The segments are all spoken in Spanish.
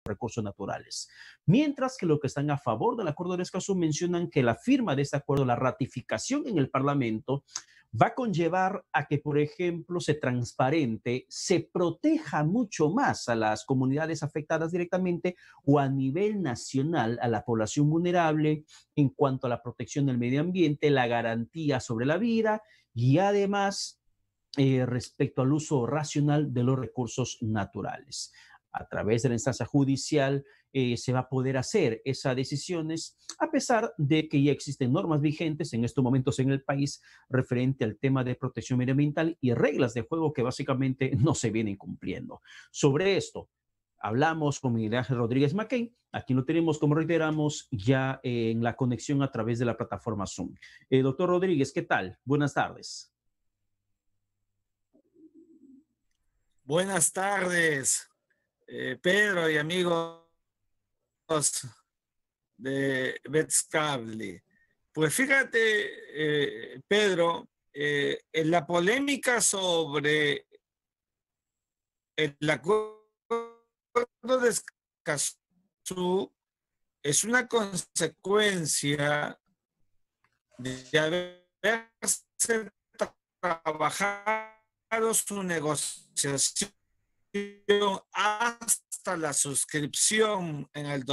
recursos naturales. Mientras que los que están a favor del acuerdo de Escazú mencionan que la firma de este acuerdo, la ratificación en el Parlamento, va a conllevar a que, por ejemplo, se transparente, se proteja mucho más a las comunidades afectadas directamente o a nivel nacional a la población vulnerable en cuanto a la protección del medio ambiente, la garantía sobre la vida y además respecto al uso racional de los recursos naturales. A través de la instancia judicial se va a poder hacer esas decisiones, a pesar de que ya existen normas vigentes en estos momentos en el país referente al tema de protección medioambiental y reglas de juego que básicamente no se vienen cumpliendo. Sobre esto, hablamos con Miguel Ángel Rodríguez Mackey. Aquí lo tenemos, como reiteramos, ya en la conexión a través de la plataforma Zoom. Doctor Rodríguez, ¿qué tal? Buenas tardes. Buenas tardes, Pedro y amigos de Betscable. Pues fíjate, Pedro, en la polémica sobre el acuerdo de Escazú es una consecuencia de haberse trabajado su negociación hasta la suscripción en el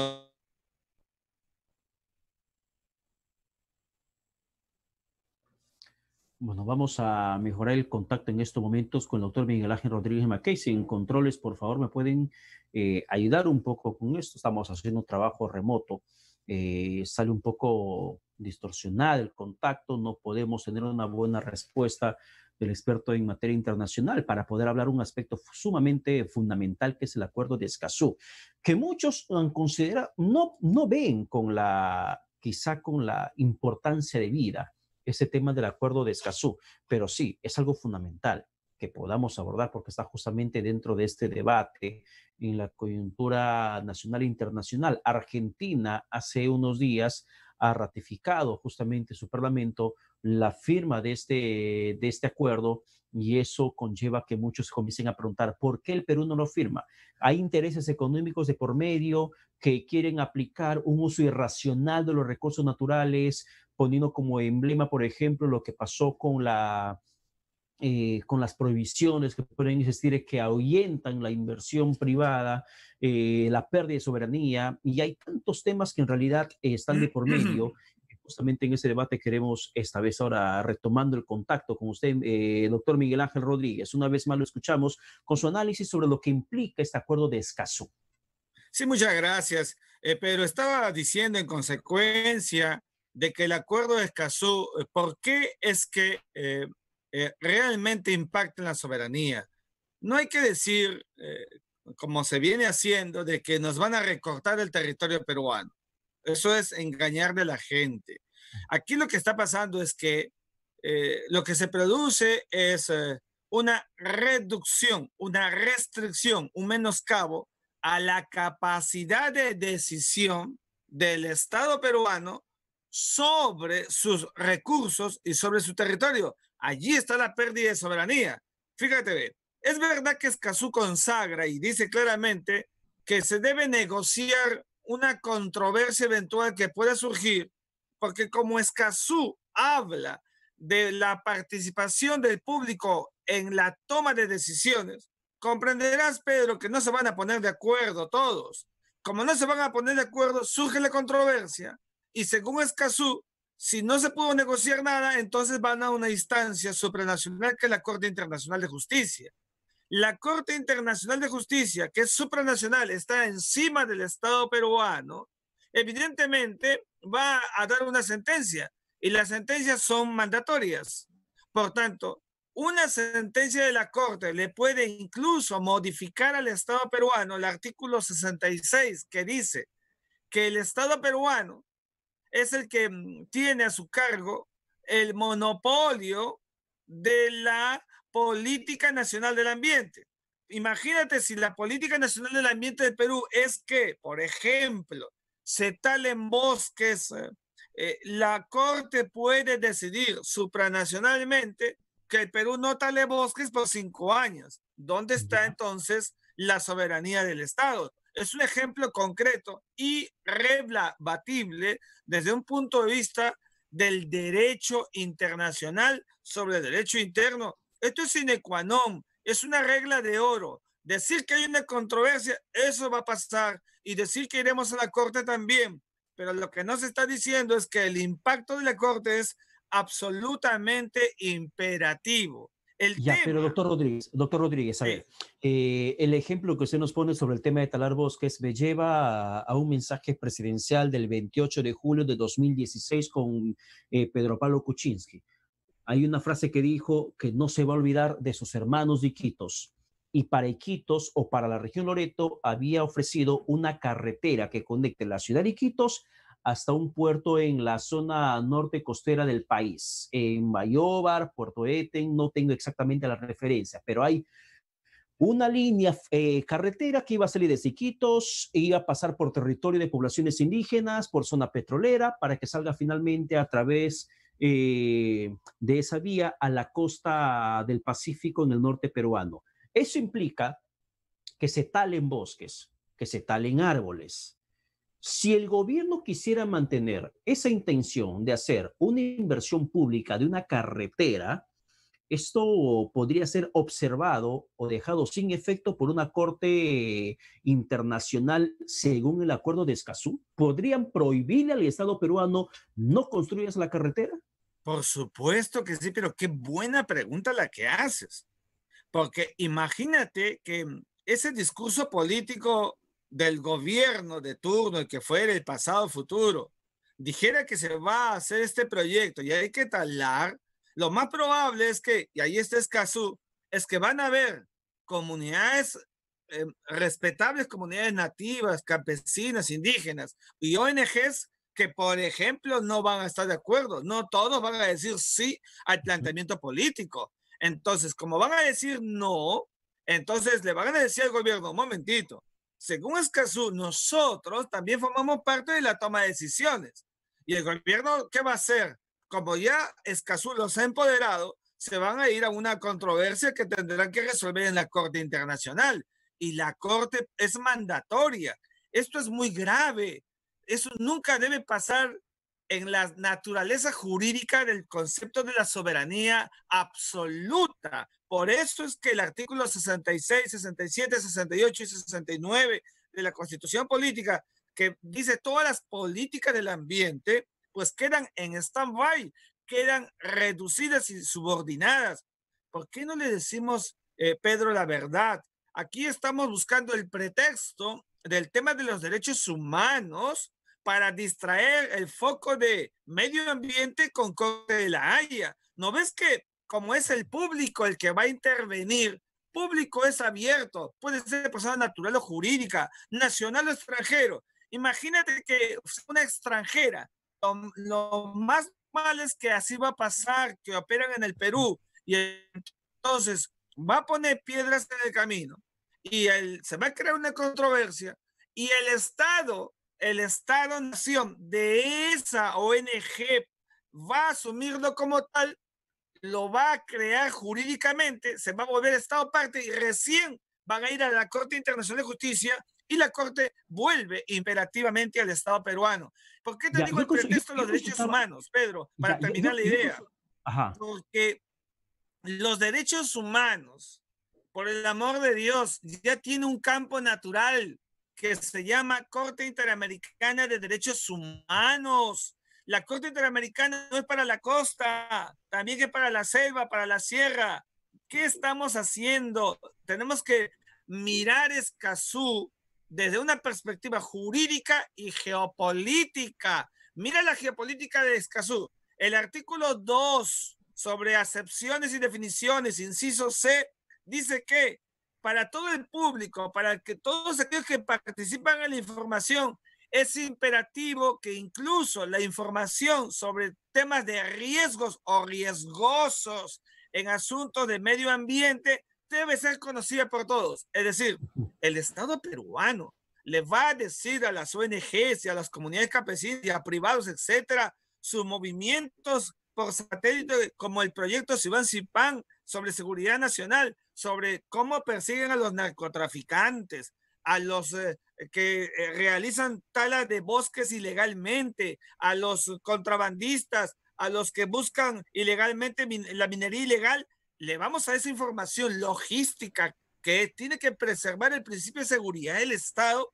Bueno, vamos a mejorar el contacto en estos momentos con el doctor Miguel Ángel Rodríguez Mackey. Si en controles, por favor, me pueden ayudar un poco con esto. Estamos haciendo un trabajo remoto. Sale un poco distorsionado el contacto. No podemos tener una buena respuesta del experto en materia internacional para poder hablar un aspecto sumamente fundamental que es el acuerdo de Escazú, que muchos consideran, no ven con quizá con la importancia de vida ese tema del acuerdo de Escazú, pero sí, es algo fundamental que podamos abordar porque está justamente dentro de este debate en la coyuntura nacional e internacional. Argentina hace unos días ha ratificado justamente su parlamento la firma de este acuerdo y eso conlleva que muchos comiencen a preguntar ¿por qué el Perú no lo firma? Hay intereses económicos de por medio que quieren aplicar un uso irracional de los recursos naturales, poniendo como emblema, por ejemplo, lo que pasó con las prohibiciones que pueden existir que ahuyentan la inversión privada, la pérdida de soberanía, y hay tantos temas que en realidad están de por medio. Justamente en ese debate queremos esta vez ahora retomando el contacto con usted, doctor Miguel Ángel Rodríguez. Una vez más lo escuchamos con su análisis sobre lo que implica este acuerdo de Escazú. Sí, muchas gracias. Pero estaba diciendo en consecuencia de que el acuerdo de Escazú, ¿por qué es que realmente impacta en la soberanía? No hay que decir, como se viene haciendo, de que nos van a recortar el territorio peruano. Eso es engañarle a la gente. Aquí lo que está pasando es que lo que se produce es una reducción, una restricción, un menoscabo a la capacidad de decisión del Estado peruano sobre sus recursos y sobre su territorio. Allí está la pérdida de soberanía. Fíjate bien, es verdad que Escazú consagra y dice claramente que se debe negociar una controversia eventual que pueda surgir, porque como Escazú habla de la participación del público en la toma de decisiones, comprenderás, Pedro, que no se van a poner de acuerdo todos. Como no se van a poner de acuerdo, surge la controversia y según Escazú, si no se pudo negociar nada, entonces van a una instancia supranacional que es la Corte Internacional de Justicia. La Corte Internacional de Justicia, que es supranacional, está encima del Estado peruano, evidentemente va a dar una sentencia y las sentencias son mandatorias. Por tanto, una sentencia de la Corte le puede incluso modificar al Estado peruano el artículo 66 que dice que el Estado peruano es el que tiene a su cargo el monopolio de la política nacional del ambiente. Imagínate si la política nacional del ambiente del Perú es que, por ejemplo, se talen bosques, la Corte puede decidir supranacionalmente que el Perú no tale bosques por 5 años. ¿Dónde está Ya. entonces la soberanía del Estado? es un ejemplo concreto y rebatible desde un punto de vista del derecho internacional sobre el derecho interno. Esto es sine qua non, es una regla de oro. Decir que hay una controversia, eso va a pasar, y decir que iremos a la corte también, pero lo que no se está diciendo es que el impacto de la corte es absolutamente imperativo. El Ya, pero tema, doctor Rodríguez, a sí, ver, el ejemplo que usted nos pone sobre el tema de Talar Bosques me lleva a un mensaje presidencial del 28 de julio de 2016 con Pedro Pablo Kuczynski. Hay una frase que dijo que no se va a olvidar de sus hermanos de Iquitos. Y para Iquitos o para la región Loreto había ofrecido una carretera que conecte la ciudad de Iquitos hasta un puerto en la zona norte costera del país, en Bayóvar, Puerto Eten, no tengo exactamente la referencia, pero hay una línea carretera que iba a salir de Iquitos, iba a pasar por territorio de poblaciones indígenas, por zona petrolera, para que salga finalmente a través de esa vía a la costa del Pacífico en el norte peruano. Eso implica que se talen bosques, que se talen árboles. Si el gobierno quisiera mantener esa intención de hacer una inversión pública de una carretera, esto podría ser observado o dejado sin efecto por una corte internacional según el acuerdo de Escazú. ¿Podrían prohibirle al Estado peruano no construir la carretera? por supuesto que sí, pero qué buena pregunta la que haces. Porque imagínate que ese discurso político del gobierno de turno, el que fuera el pasado futuro, dijera que se va a hacer este proyecto y hay que talar, lo más probable es que, y ahí está Escazú, es que van a haber comunidades respetables, comunidades nativas, campesinas, indígenas y ONGs que, por ejemplo, no van a estar de acuerdo. No todos van a decir sí al planteamiento político. Entonces, como van a decir no, entonces le van a decir al gobierno, un momentito, según Escazú, nosotros también formamos parte de la toma de decisiones. Y el gobierno, ¿qué va a hacer? Como ya Escazú los ha empoderado, se van a ir a una controversia que tendrán que resolver en la Corte Internacional. Y la Corte es mandatoria. Esto es muy grave. Eso nunca debe pasar en la naturaleza jurídica del concepto de la soberanía absoluta. Por eso es que el artículo 66, 67, 68 y 69 de la Constitución Política, que dice todas las políticas del ambiente, pues quedan en stand-by, quedan reducidas y subordinadas. ¿Por qué no le decimos, Pedro, la verdad? Aquí estamos buscando el pretexto del tema de los derechos humanos para distraer el foco de medio ambiente con Corte de la Haya. ¿No ves que como es el público el que va a intervenir, público es abierto, puede ser persona natural o jurídica, nacional o extranjero? Imagínate que una extranjera, lo más mal es que así va a pasar, que operan en el Perú, y entonces va a poner piedras en el camino, y se va a crear una controversia, y el Estado-nación de esa ONG va a asumirlo como tal, lo va a crear jurídicamente, se va a volver Estado parte y recién van a ir a la Corte Internacional de Justicia y la Corte vuelve imperativamente al Estado peruano. ¿Por qué te Ya, digo el pretexto de yo los derechos consultaba, humanos, Pedro? ya, Para terminar la idea. ajá, Porque los derechos humanos, por el amor de Dios, ya tiene un campo natural que se llama Corte Interamericana de Derechos Humanos. La Corte Interamericana no es para la costa, también es para la selva, para la sierra. ¿Qué estamos haciendo? Tenemos que mirar Escazú desde una perspectiva jurídica y geopolítica. Mira la geopolítica de Escazú. El artículo 2 sobre acepciones y definiciones, inciso C, dice que para todo el público, para que todos aquellos que participan en la información, es imperativo que incluso la información sobre temas de riesgos o riesgosos en asuntos de medio ambiente debe ser conocida por todos. Es decir, el Estado peruano le va a decir a las ONGs y a las comunidades campesinas y a privados, etcétera, sus movimientos por satélite, como el proyecto Sivan Sipan sobre seguridad nacional, sobre cómo persiguen a los narcotraficantes, a los que realizan talas de bosques ilegalmente, a los contrabandistas, a los que buscan ilegalmente la minería ilegal, le vamos a dar esa información logística que tiene que preservar el principio de seguridad del Estado.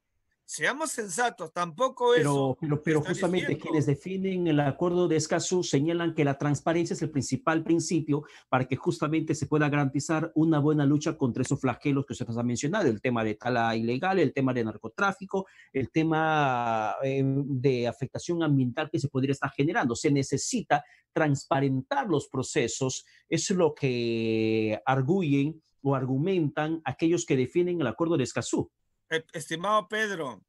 Seamos sensatos, tampoco eso se Pero está justamente quienes diciendo. definen el acuerdo de Escazú señalan que la transparencia es el principal principio para que justamente se pueda garantizar una buena lucha contra esos flagelos que usted nos ha mencionado, el tema de tala ilegal, el tema de narcotráfico, el tema de afectación ambiental que se podría estar generando. Se necesita transparentar los procesos, es lo que arguyen o argumentan aquellos que definen el acuerdo de Escazú. Estimado Pedro,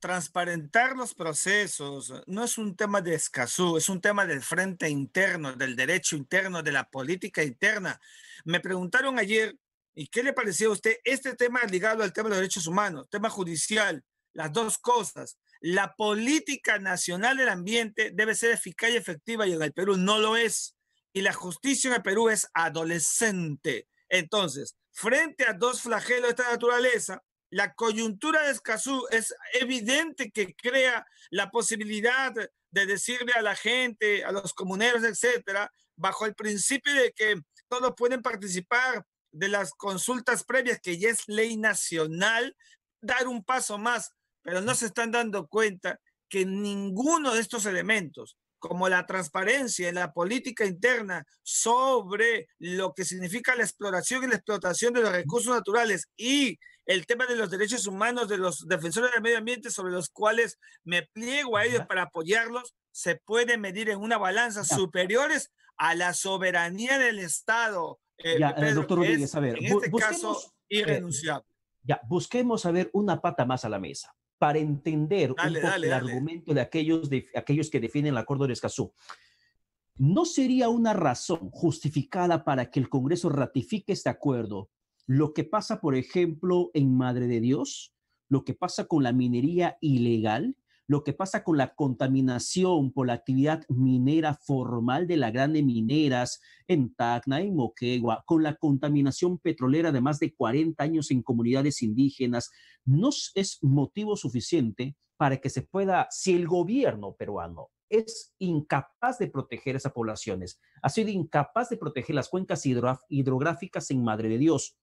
transparentar los procesos no es un tema de Escazú, es un tema del frente interno, del derecho interno, de la política interna. Me preguntaron ayer, ¿y qué le pareció a usted este tema ligado al tema de los derechos humanos, tema judicial? Las dos cosas. La política nacional del ambiente debe ser eficaz y efectiva y en el Perú no lo es. Y la justicia en el Perú es adolescente. Entonces, frente a dos flagelos de esta naturaleza, la coyuntura de Escazú es evidente que crea la posibilidad de decirle a la gente, a los comuneros, etcétera, bajo el principio de que todos pueden participar de las consultas previas, que ya es ley nacional, dar un paso más, pero no se están dando cuenta que ninguno de estos elementos, como la transparencia en la política interna sobre lo que significa la exploración y la explotación de los recursos naturales y el tema de los derechos humanos de los defensores del medio ambiente, sobre los cuales me pliego a ellos para apoyarlos, se puede medir en una balanza Ya, superiores a la soberanía del Estado, ya Pedro, doctor que es Rodríguez, a ver, en este caso busquemos, irrenunciable. ya, busquemos a ver una pata más a la mesa para entender un Dale, poco dale, el dale. argumento de aquellos que definen el acuerdo de Escazú. ¿No sería una razón justificada para que el Congreso ratifique este acuerdo lo que pasa, por ejemplo, en Madre de Dios, lo que pasa con la minería ilegal, lo que pasa con la contaminación por la actividad minera formal de las grandes mineras en Tacna, en Moquegua, con la contaminación petrolera de más de 40 años en comunidades indígenas? ¿No es motivo suficiente para que se pueda, si el gobierno peruano es incapaz de proteger a esas poblaciones, ha sido incapaz de proteger las cuencas hidrográficas en Madre de Dios,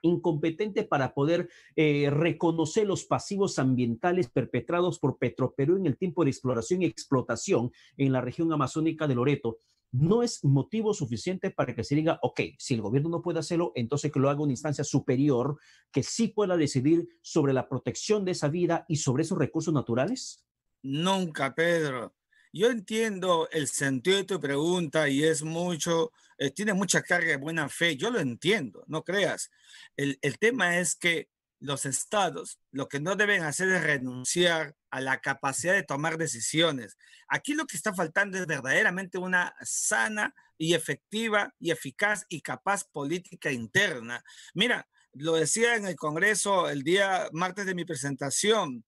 incompetente para poder reconocer los pasivos ambientales perpetrados por Petroperú en el tiempo de exploración y explotación en la región amazónica de Loreto, no es motivo suficiente para que se diga, ok, si el gobierno no puede hacerlo, entonces que lo haga una instancia superior que sí pueda decidir sobre la protección de esa vida y sobre esos recursos naturales? Nunca, Pedro. Yo entiendo el sentido de tu pregunta y es mucho, tiene mucha carga de buena fe. Yo lo entiendo, no creas. El tema es que los estados lo que no deben hacer es renunciar a la capacidad de tomar decisiones. Aquí lo que está faltando es verdaderamente una sana y efectiva y eficaz y capaz política interna. Mira, lo decía en el Congreso el día martes de mi presentación.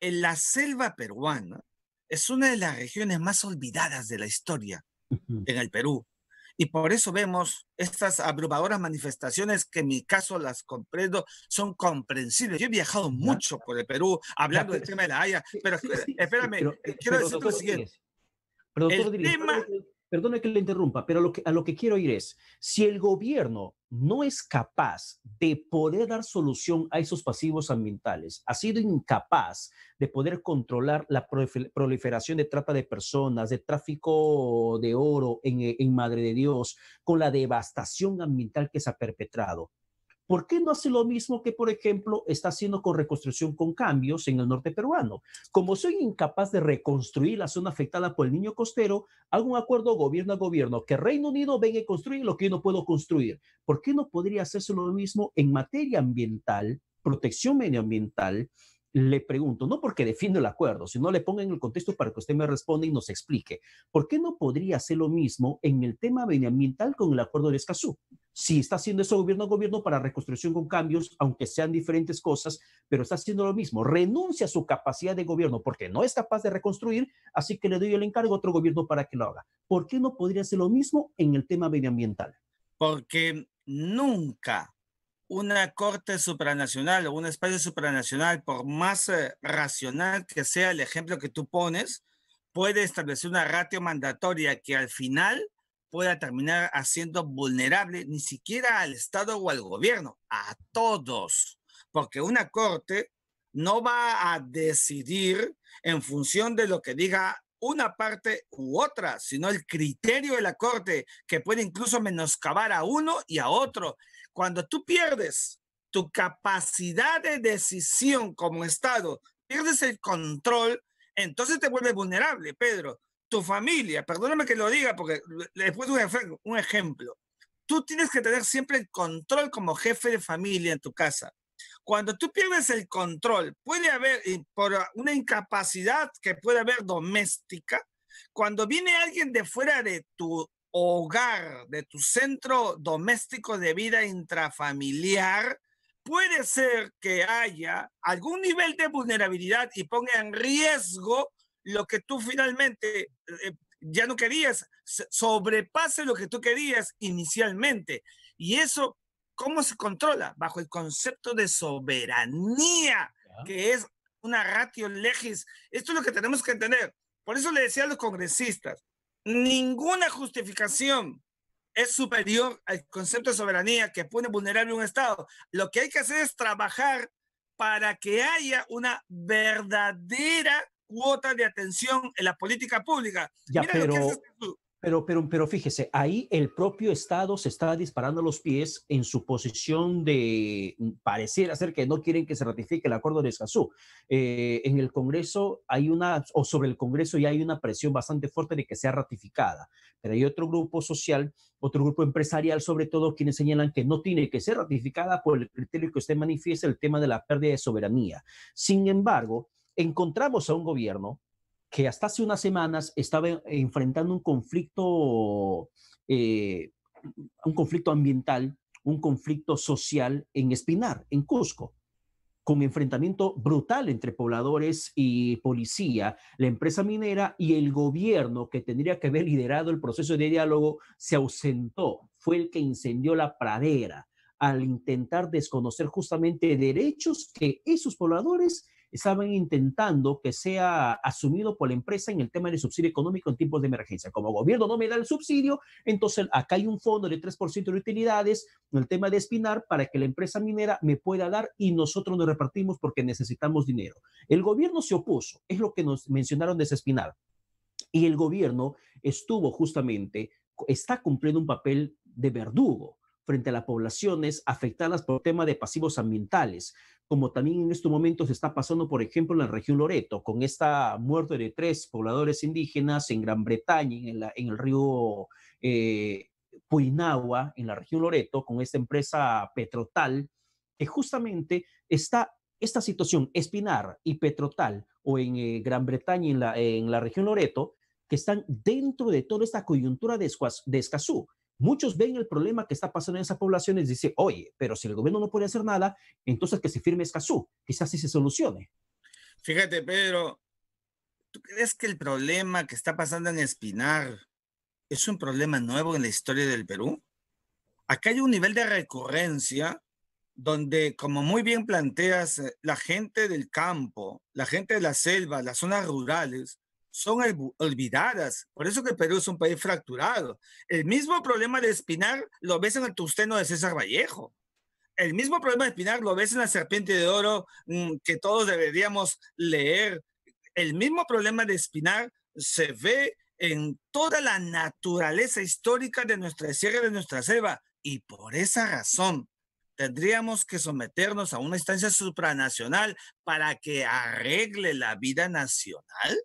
En la selva peruana es una de las regiones más olvidadas de la historia en el Perú. Y por eso vemos estas abrumadoras manifestaciones que en mi caso las comprendo, son comprensibles. Yo he viajado Ya, mucho por el Perú ya, hablando del tema de la Haya, sí, pero sí, sí, sí, espérame, quiero decirte lo doctor siguiente. Rodríguez, pero doctor El Rodríguez, tema perdone que le interrumpa, pero a lo que quiero ir es, si el gobierno no es capaz de poder dar solución a esos pasivos ambientales, ha sido incapaz de poder controlar la proliferación de trata de personas, de tráfico de oro en Madre de Dios, con la devastación ambiental que se ha perpetrado, ¿por qué no hace lo mismo que, por ejemplo, está haciendo con reconstrucción con cambios en el norte peruano? Como soy incapaz de reconstruir la zona afectada por el niño costero, hago un acuerdo gobierno a gobierno que Reino Unido venga y construye lo que yo no puedo construir. ¿Por qué no podría hacerse lo mismo en materia ambiental, protección medioambiental? Le pregunto, no porque defiendo el acuerdo, sino le pongo en el contexto para que usted me responda y nos explique. ¿Por qué no podría hacer lo mismo en el tema medioambiental con el acuerdo de Escazú? Si está haciendo eso gobierno a gobierno para reconstrucción con cambios, aunque sean diferentes cosas, pero está haciendo lo mismo, renuncia a su capacidad de gobierno porque no es capaz de reconstruir, así que le doy el encargo a otro gobierno para que lo haga. ¿Por qué no podría hacer lo mismo en el tema medioambiental? porque nunca una corte supranacional o un espacio supranacional, por más racional que sea el ejemplo que tú pones, puede establecer una ratio mandatoria que al final pueda terminar haciendo vulnerable ni siquiera al Estado o al gobierno, a todos, porque una corte no va a decidir en función de lo que diga una parte u otra, sino el criterio de la corte, que puede incluso menoscabar a uno y a otro. Cuando tú pierdes tu capacidad de decisión como Estado, pierdes el control, entonces te vuelves vulnerable, Pedro. Tu familia, perdóname que lo diga porque después un ejemplo. Tú tienes que tener siempre el control como jefe de familia en tu casa. Cuando tú pierdes el control, puede haber, por una incapacidad que puede haber doméstica, cuando viene alguien de fuera de tu hogar, de tu centro doméstico de vida intrafamiliar, puede ser que haya algún nivel de vulnerabilidad y ponga en riesgo lo que tú finalmente ya no querías, sobrepase lo que tú querías inicialmente. Y eso, ¿cómo se controla? Bajo el concepto de soberanía, ¿Ya? que es una ratio legis. Esto es lo que tenemos que entender. Por eso le decía a los congresistas, ninguna justificación es superior al concepto de soberanía que pone vulnerable un Estado. Lo que hay que hacer es trabajar para que haya una verdadera cuota de atención en la política pública. Ya, Mira lo que haces tú. pero fíjese, ahí el propio Estado se está disparando los pies en su posición de pareciera ser que no quieren que se ratifique el acuerdo de Escazú. En el Congreso hay una, o sobre el Congreso ya hay una presión bastante fuerte de que sea ratificada, pero hay otro grupo social, otro grupo empresarial, sobre todo, quienes señalan que no tiene que ser ratificada por el criterio que usted manifiesta, el tema de la pérdida de soberanía. Sin embargo, encontramos a un gobierno que hasta hace unas semanas estaba enfrentando eh, un conflicto ambiental, un conflicto social en Espinar, en Cusco, con enfrentamiento brutal entre pobladores y policía, la empresa minera y el gobierno que tendría que haber liderado el proceso de diálogo se ausentó, fue el que incendió la pradera al intentar desconocer justamente derechos que esos pobladores estaban intentando que sea asumido por la empresa en el tema del subsidio económico en tiempos de emergencia. Como gobierno no me da el subsidio, entonces acá hay un fondo de 3% de utilidades en el tema de Espinar para que la empresa minera me pueda dar y nosotros nos repartimos porque necesitamos dinero. El gobierno se opuso, es lo que nos mencionaron de Espinar. Y el gobierno estuvo justamente, está cumpliendo un papel de verdugo frente a las poblaciones afectadas por tema de pasivos ambientales, como también en estos momentos está pasando, por ejemplo, en la región Loreto, con esta muerte de 3 pobladores indígenas en Gran Bretaña, en el río Puinagua, en la región Loreto, con esta empresa Petrotal, que justamente está esta situación, Espinar y Petrotal, o en Gran Bretaña, en la región Loreto, que están dentro de toda esta coyuntura de Escazú. Muchos ven el problema que está pasando en esas poblaciones y dicen, oye, pero si el gobierno no puede hacer nada, entonces que se firme Escazú, quizás sí se solucione. Fíjate, Pedro, ¿tú crees que el problema que está pasando en Espinar es un problema nuevo en la historia del Perú? Acá hay un nivel de recurrencia donde, como muy bien planteas, la gente del campo, la gente de la selva, las zonas rurales, son olvidadas. Por eso que el Perú es un país fracturado. El mismo problema de Espinar lo ves en el Tusteno de César Vallejo. El mismo problema de Espinar lo ves en la Serpiente de Oro, que todos deberíamos leer. El mismo problema de Espinar se ve en toda la naturaleza histórica de nuestra sierra y de nuestra selva. Y por esa razón tendríamos que someternos a una instancia supranacional para que arregle la vida nacional.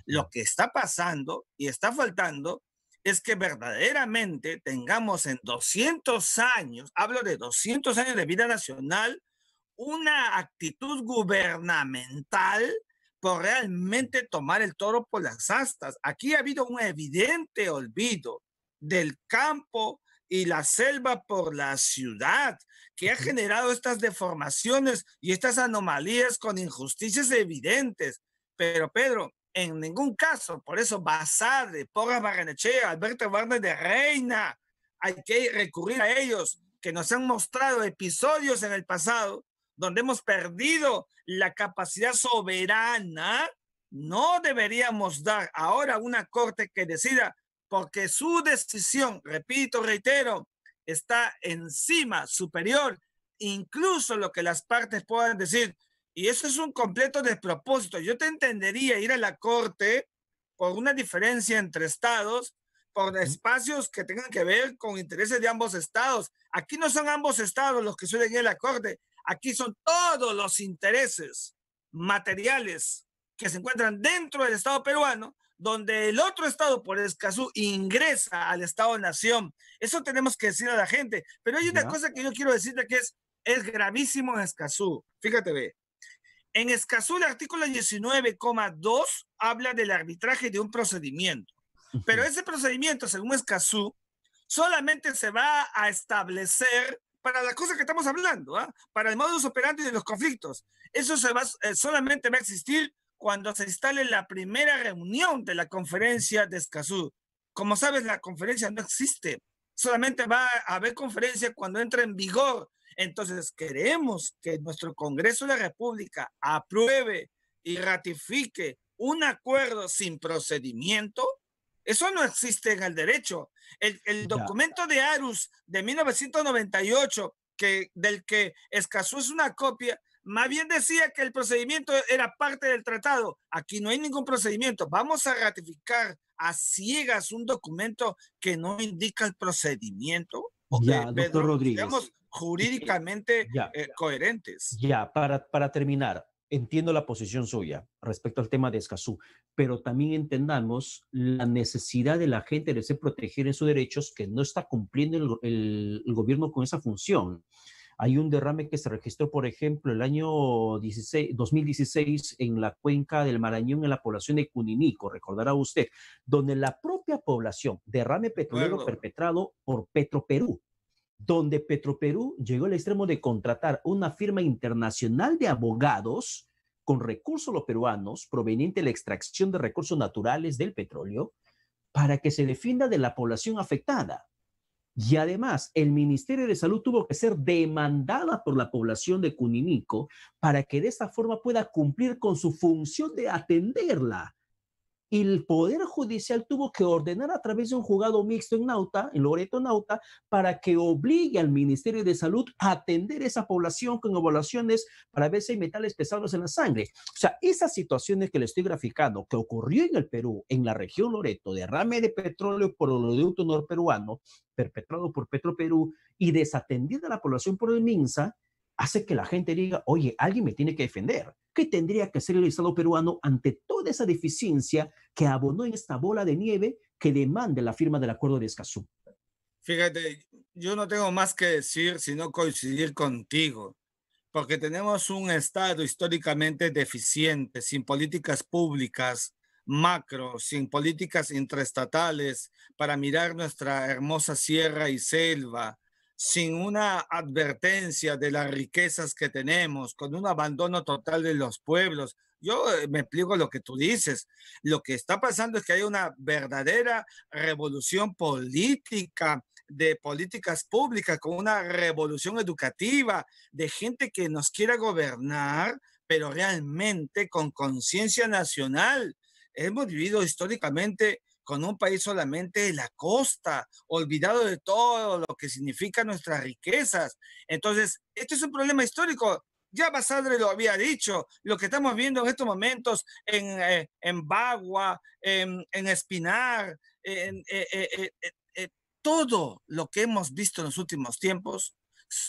Lo que está pasando y está faltando es que verdaderamente tengamos en 200 años, hablo de 200 años de vida nacional, una actitud gubernamental por realmente tomar el toro por las astas. Aquí ha habido un evidente olvido del campo y la selva por la ciudad, que ha generado estas deformaciones y estas anomalías con injusticias evidentes. Pero Pedro, en ningún caso, por eso Basadre, Porras Barrenechea, Alberto Barnes de Reina, hay que recurrir a ellos que nos han mostrado episodios en el pasado donde hemos perdido la capacidad soberana, no deberíamos dar ahora una corte que decida, porque su decisión, repito, reitero, está encima, superior, incluso lo que las partes puedan decir. Y eso es un completo despropósito. Yo te entendería ir a la corte por una diferencia entre estados, por espacios que tengan que ver con intereses de ambos estados. Aquí no son ambos estados los que suelen ir a la corte. Aquí son todos los intereses materiales que se encuentran dentro del Estado peruano, donde el otro Estado, por Escazú, ingresa al Estado-Nación. Eso tenemos que decir a la gente. Pero hay una Ya. cosa que yo quiero decirte que es gravísimo en Escazú. Fíjate, ve. En Escazú, el artículo 19,2 habla del arbitraje de un procedimiento. Pero ese procedimiento, según Escazú, solamente se va a establecer para la cosa que estamos hablando, ¿eh? Para el modus operandi de los conflictos. Eso solamente va a existir cuando se instale la primera reunión de la conferencia de Escazú. Como sabes, la conferencia no existe. Solamente va a haber conferencia cuando entre en vigor. Entonces, queremos que nuestro Congreso de la República apruebe y ratifique un acuerdo sin procedimiento. Eso no existe en el derecho. El Ya. documento de Arus de 1998, del que Escazú es una copia, más bien decía que el procedimiento era parte del tratado. Aquí no hay ningún procedimiento. Vamos a ratificar a ciegas un documento que no indica el procedimiento. Ya, doctor Pedro, Rodríguez. seamos jurídicamente Ya. coherentes. Ya, para terminar, entiendo la posición suya respecto al tema de Escazú, pero también entendamos la necesidad de la gente de ser protegida en sus derechos que no está cumpliendo el gobierno con esa función. Hay un derrame que se registró, por ejemplo, el año 2016 en la cuenca del Marañón, en la población de Cuninico, recordará usted, donde la propia población, derrame petrolero perpetrado por Petroperú, donde Petroperú llegó al extremo de contratar una firma internacional de abogados con recursos los peruanos proveniente de la extracción de recursos naturales del petróleo para que se defienda de la población afectada. Y además, el Ministerio de Salud tuvo que ser demandada por la población de Cuninico para que de esta forma pueda cumplir con su función de atenderla. Y el Poder Judicial tuvo que ordenar a través de un juzgado mixto en Nauta, en Loreto Nauta, para que obligue al Ministerio de Salud a atender a esa población con evaluaciones para ver si hay metales pesados en la sangre. O sea, esas situaciones que le estoy graficando, que ocurrió en el Perú, en la región Loreto, derrame de petróleo por el oleoducto norperuano, perpetrado por Petroperú, y desatendida a la población por el MINSA, hace que la gente diga, oye, alguien me tiene que defender. ¿Qué tendría que hacer el Estado peruano ante toda esa deficiencia que abonó en esta bola de nieve que demanda la firma del Acuerdo de Escazú? Fíjate, yo no tengo más que decir sino coincidir contigo, porque tenemos un Estado históricamente deficiente, sin políticas públicas macro, sin políticas intraestatales para mirar nuestra hermosa sierra y selva, sin una advertencia de las riquezas que tenemos, con un abandono total de los pueblos. Yo me explico lo que tú dices. Lo que está pasando es que hay una verdadera revolución política, de políticas públicas, con una revolución educativa, de gente que nos quiera gobernar, pero realmente con conciencia nacional. Hemos vivido históricamente con un país solamente de la costa, olvidado de todo lo que significa nuestras riquezas. Entonces, este es un problema histórico. Ya Basadre lo había dicho, lo que estamos viendo en estos momentos en Bagua, en Espinar, todo lo que hemos visto en los últimos tiempos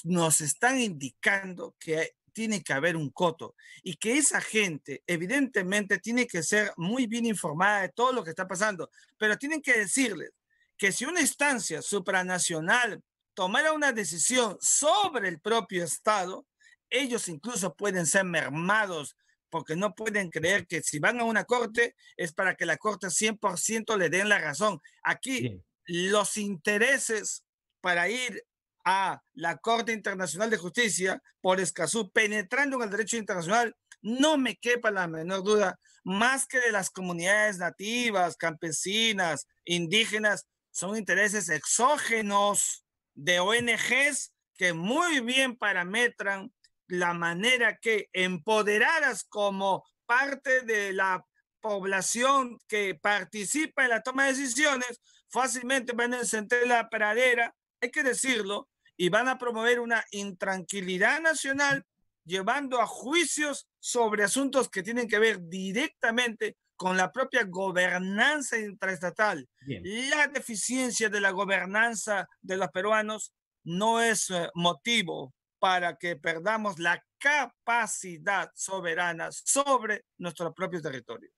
nos están indicando que tiene que haber un coto y que esa gente evidentemente tiene que ser muy bien informada de todo lo que está pasando, pero tienen que decirles que si una instancia supranacional tomara una decisión sobre el propio Estado, ellos incluso pueden ser mermados porque no pueden creer que si van a una corte es para que la corte 100% le den la razón. Aquí Bien. los intereses para ir a la Corte Internacional de Justicia por Escazú, penetrando en el derecho internacional, no me quepa la menor duda, más que de las comunidades nativas, campesinas, indígenas, son intereses exógenos de ONGs que muy bien parametran la manera que empoderadas como parte de la población que participa en la toma de decisiones, fácilmente van a encender la pradera, hay que decirlo, y van a promover una intranquilidad nacional, llevando a juicios sobre asuntos que tienen que ver directamente con la propia gobernanza intraestatal. Bien. La deficiencia de la gobernanza de los peruanos no es motivo para que perdamos la capacidad soberana sobre nuestro propio territorio.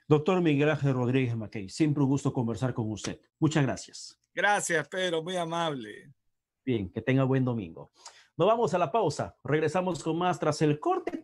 Doctor Miguel Ángel Rodríguez Mackay, siempre un gusto conversar con usted. Muchas gracias. Gracias, Pedro, muy amable. Bien, que tenga buen domingo. Nos vamos a la pausa. Regresamos con más tras el corte.